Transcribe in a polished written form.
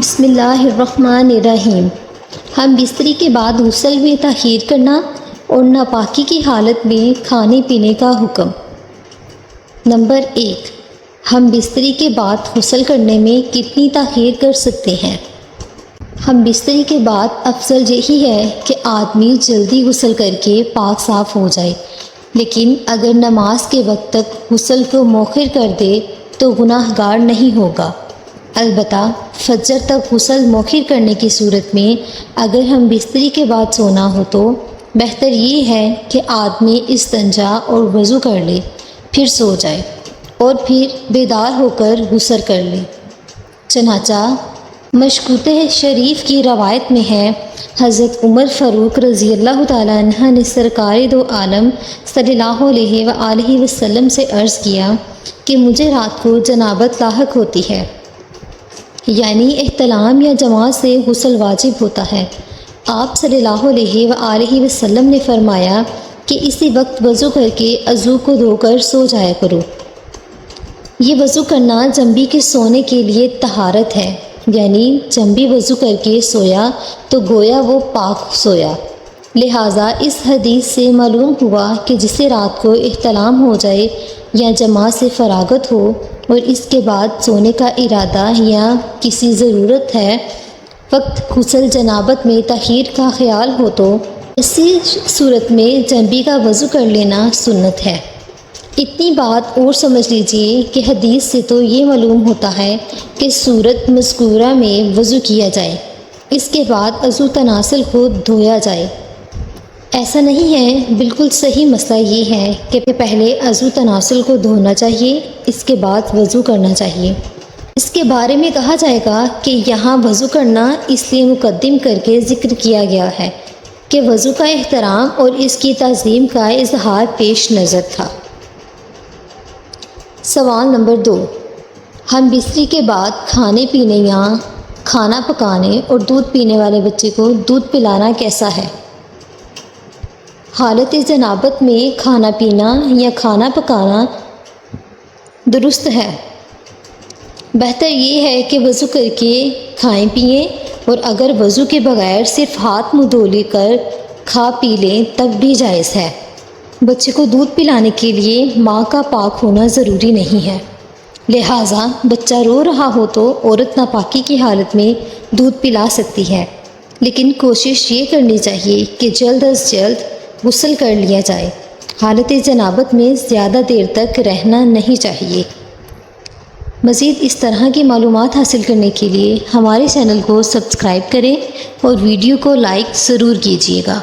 بسم اللہ الرحمن الرحیم۔ ہم بستری کے بعد غسل میں تاخیر کرنا اور ناپاکی کی حالت میں کھانے پینے کا حکم۔ نمبر 1، ہم بستری کے بعد غسل کرنے میں کتنی تاخیر کر سکتے ہیں؟ ہم بستری کے بعد افضل یہی ہے کہ آدمی جلدی غسل کر کے پاک صاف ہو جائے، لیکن اگر نماز کے وقت تک غسل کو مؤخر کر دے تو گناہ گار نہیں ہوگا۔ البتہ فجر تک غسل مؤخر کرنے کی صورت میں اگر ہم بستری کے بعد سونا ہو تو بہتر یہ ہے کہ آدمی استنجا اور وضو کر لے، پھر سو جائے اور پھر بیدار ہو کر غسل کر لے۔ چنانچہ مشکوتہ شریف کی روایت میں ہے، حضرت عمر فاروق رضی اللہ تعالیٰ عنہ نے سرکار دو عالم صلی اللہ علیہ وآلہ وسلم سے عرض کیا کہ مجھے رات کو جنابت لاحق ہوتی ہے، یعنی احتلام یا جماعت سے غسل واجب ہوتا ہے۔ آپ صلی اللہ علیہ وآلہ وسلم نے فرمایا کہ اسی وقت وضو کر کے عضو کو دھو کر سو جایا کرو۔ یہ وضو کرنا جنبی کے سونے کے لیے طہارت ہے، یعنی جنبی وضو کر کے سویا تو گویا وہ پاک سویا۔ لہٰذا اس حدیث سے معلوم ہوا کہ جسے رات کو احتلام ہو جائے یا جماعت سے فراغت ہو اور اس کے بعد سونے کا ارادہ یا کسی ضرورت ہے، وقت غسل جنابت میں تاخیر کا خیال ہو تو اسی صورت میں جنبی کا وضو کر لینا سنت ہے۔ اتنی بات اور سمجھ لیجئے کہ حدیث سے تو یہ معلوم ہوتا ہے کہ صورت مذکورہ میں وضو کیا جائے، اس کے بعد عضو تناسل کو دھویا جائے۔ ایسا نہیں ہے، بالکل صحیح مسئلہ یہ ہے کہ پہلے عضو تناسل کو دھونا چاہیے، اس کے بعد وضو کرنا چاہیے۔ اس کے بارے میں کہا جائے گا کہ یہاں وضو کرنا اس لیے مقدم کر کے ذکر کیا گیا ہے کہ وضو کا احترام اور اس کی تعظیم کا اظہار پیش نظر تھا۔ سوال نمبر 2، ہم بستری کے بعد کھانے پینے یا کھانا پکانے اور دودھ پینے والے بچے کو دودھ پلانا کیسا ہے؟ حالت جنابت میں کھانا پینا یا کھانا پکانا درست ہے۔ بہتر یہ ہے کہ وضو کر کے کھائیں پئیں، اور اگر وضو کے بغیر صرف ہاتھ منہ دھو لے کر کھا پی لیں تب بھی جائز ہے۔ بچے کو دودھ پلانے کے لیے ماں کا پاک ہونا ضروری نہیں ہے، لہٰذا بچہ رو رہا ہو تو عورت ناپاکی کی حالت میں دودھ پلا سکتی ہے، لیکن کوشش یہ کرنی چاہیے کہ جلد از جلد غسل کر لیا جائے۔ حالت جنابت میں زیادہ دیر تک رہنا نہیں چاہیے۔ مزید اس طرح کی معلومات حاصل کرنے کے لیے ہمارے چینل کو سبسکرائب کریں اور ویڈیو کو لائک ضرور کیجیے گا۔